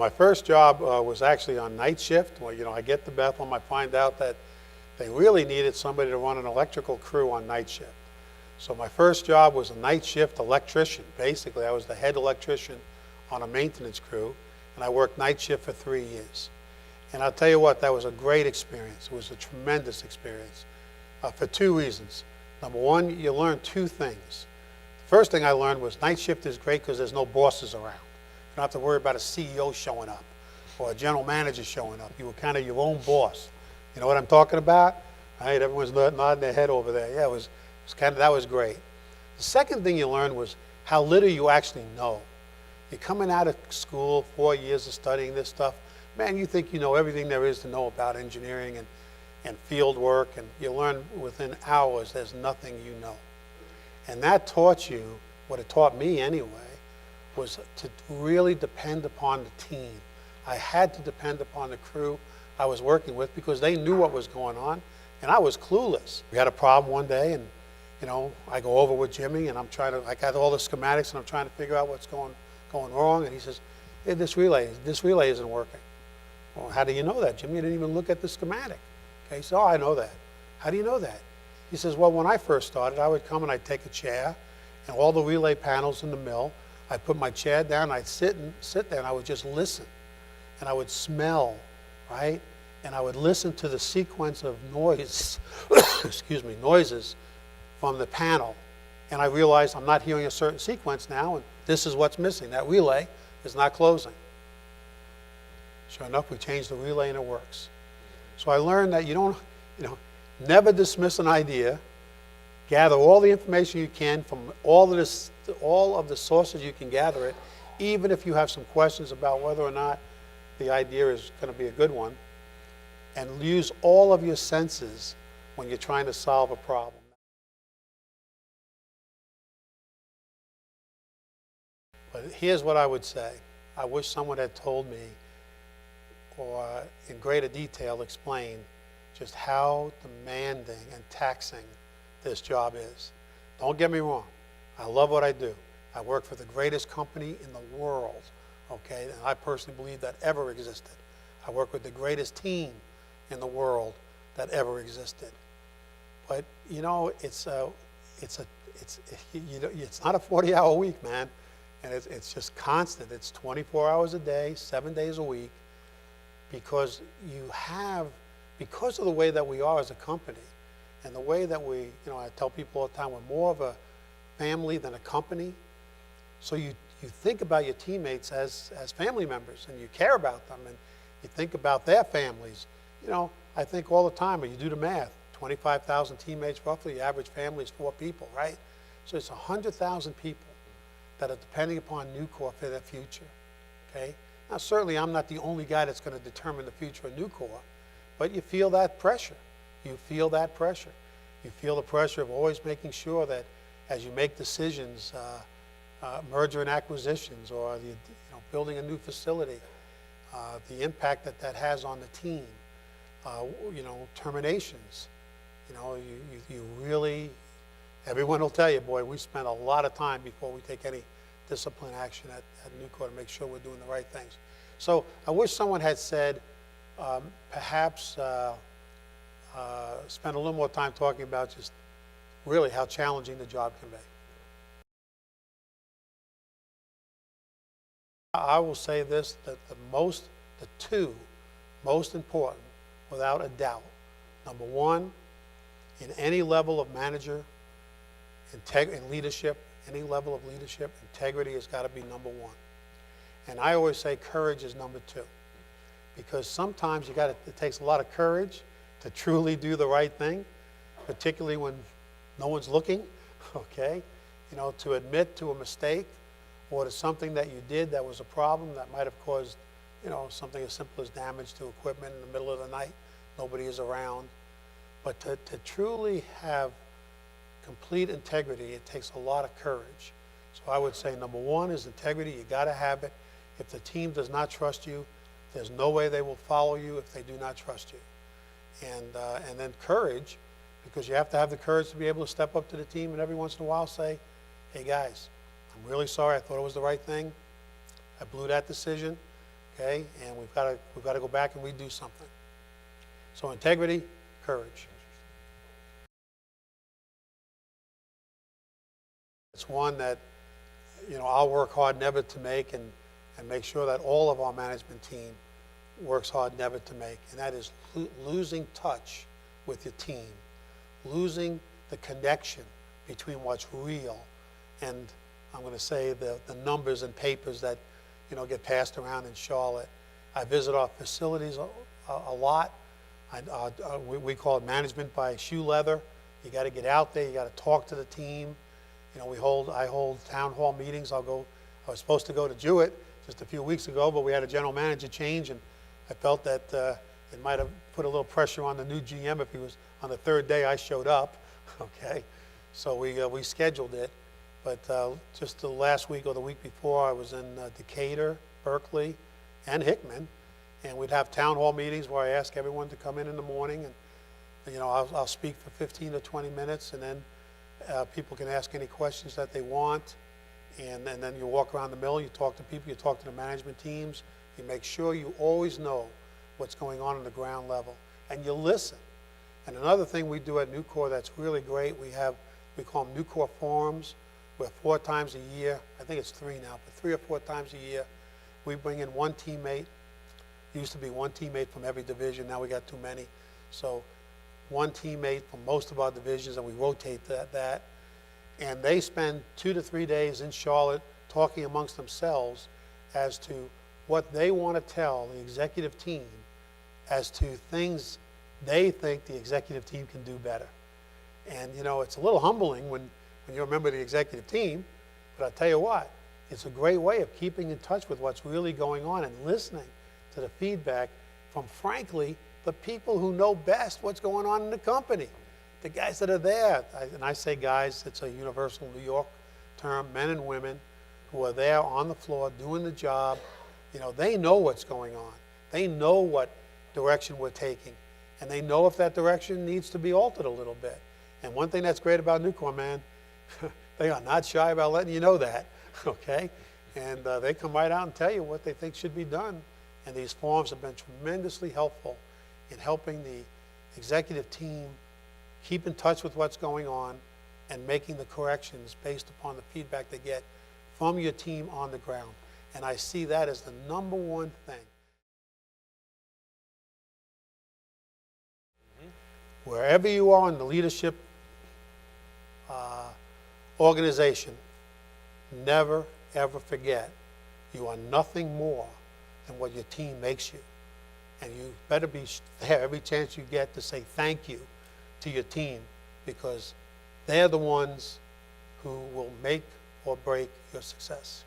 my first job was actually on night shift. Well, I get to Bethlehem, I find out that they really needed somebody to run an electrical crew on night shift. So my first job was a night shift electrician. Basically, I was the head electrician on a maintenance crew, and I worked night shift for 3 years. And I'll tell you what, that was a great experience. It was a tremendous experience for 2 reasons. Number one, you learn 2 things. The first thing I learned was night shift is great because there's no bosses around. You don't have to worry about a CEO showing up or a general manager showing up. You were kind of your own boss. You know what I'm talking about? Right? Everyone's nodding their head over there. Yeah, that was great. The second thing you learned was how little you actually know. You're coming out of school, 4 years of studying this stuff. Man, you think you know everything there is to know about engineering and field work, and you learn within hours there's nothing you know. And that taught you, what it taught me anyway, was to really depend upon the team. I had to depend upon the crew I was working with because they knew what was going on, and I was clueless. We had a problem one day, and I go over with Jimmy, and I got all the schematics, and I'm trying to figure out what's going wrong, and he says, hey, this relay isn't working. Well, how do you know that, Jimmy? You didn't even look at the schematic. Okay, so I know that. How do you know that? He says, well, when I first started, I would come and I'd take a chair, and all the relay panels in the mill, I'd put my chair down, I'd sit there, and I would just listen. And I would smell, right? And I would listen to the sequence of noise, noises from the panel. And I realized I'm not hearing a certain sequence now, and this is what's missing. That relay is not closing. Sure enough, we changed the relay and it works. So I learned that never dismiss an idea. Gather all the information you can from all of the sources you can gather it, even if you have some questions about whether or not the idea is going to be a good one, and use all of your senses when you're trying to solve a problem. But here's what I would say. I wish someone had told me, or in greater detail explained, just how demanding and taxing this job is. Don't get me wrong. I love what I do. I work for the greatest company in the world, okay? And I personally believe that ever existed. I work with the greatest team in the world that ever existed. But it's not a 40-hour week, man. And it's just constant. It's 24 hours a day, 7 days a week, because because of the way that we are as a company, and the way that I tell people all the time, we're more of a family than a company. So you think about your teammates as family members, and you care about them, and you think about their families. I think all the time, when you do the math, 25,000 teammates roughly, the average family is 4 people, right? So it's 100,000 people that are depending upon Nucor for their future, okay? Now, certainly I'm not the only guy that's going to determine the future of Nucor, but you feel that pressure. You feel that pressure. You feel the pressure of always making sure that as you make decisions, merger and acquisitions, or building a new facility, the impact that has on the team, terminations. You really, everyone will tell you, boy, we spend a lot of time before we take any discipline action at Nucor to make sure we're doing the right things. So I wish someone had said, perhaps spend a little more time talking about just really how challenging the job can be. I will say this, that the 2 most important, without a doubt, number one, in any level of manager, in leadership, any level of leadership, integrity has got to be number 1. And I always say courage is number 2. Because sometimes it takes a lot of courage to truly do the right thing, particularly when no one's looking, okay? To admit to a mistake or to something that you did that was a problem that might have caused, something as simple as damage to equipment in the middle of the night. Nobody is around. But to truly have complete integrity, it takes a lot of courage. So I would say number 1 is integrity. You got to have it. If the team does not trust you, there's no way they will follow you if they do not trust you. And then courage, because you have to have the courage to be able to step up to the team and every once in a while say, hey guys, I'm really sorry, I thought it was the right thing. I blew that decision. okay? And we've got to go back and redo something. So integrity, courage. It's one that, you know, I'll work hard never to make, and make sure that all of our management team works hard never to make, and that is losing touch with your team, losing the connection between what's real and, I'm going to say, the numbers and papers that, you know, get passed around in Charlotte. I visit our facilities a lot. We call it management by shoe leather. You got to get out there. You got to talk to the team. You know, I hold town hall meetings. I was supposed to go to Jewett just a few weeks ago, but we had a general manager change, and I felt that it might have put a little pressure on the new GM if he was on the third day I showed up. Okay, so we scheduled it, but just the last week or the week before, I was in Decatur, Berkeley, and Hickman, and we'd have town hall meetings where I ask everyone to come in the morning, and, you know, I'll speak for 15 to 20 minutes, and then people can ask any questions that they want, and then you walk around the mill, you talk to people, you talk to the management teams, you make sure you always know what's going on the ground level, and you listen. And another thing we do at Nucor that's really great, we call them Nucor forums, where 4 times a year, I think it's 3 now, but 3 or 4 times a year, we bring in one teammate. It used to be one teammate from every division, now we got too many. So one teammate from most of our divisions, and we rotate that. And they spend 2 to 3 days in Charlotte talking amongst themselves as to what they want to tell the executive team as to things they think the executive team can do better. And, you know, it's a little humbling when you're a member of the executive team, but I'll tell you what, it's a great way of keeping in touch with what's really going on and listening to the feedback from, frankly, the people who know best what's going on in the company, the guys that are there. And I say guys, it's a universal New York term, men and women who are there on the floor doing the job. You know, they know what's going on. They know what direction we're taking, and they know if that direction needs to be altered a little bit. And one thing that's great about Nucor, man, they are not shy about letting you know that, okay? And they come right out and tell you what they think should be done. And these forums have been tremendously helpful in helping the executive team keep in touch with what's going on and making the corrections based upon the feedback they get from your team on the ground. And I see that as the #1 thing. Wherever you are in the leadership organization, never, ever forget you are nothing more than what your team makes you. And you better be there every chance you get to say thank you to your team, because they're the ones who will make or break your success.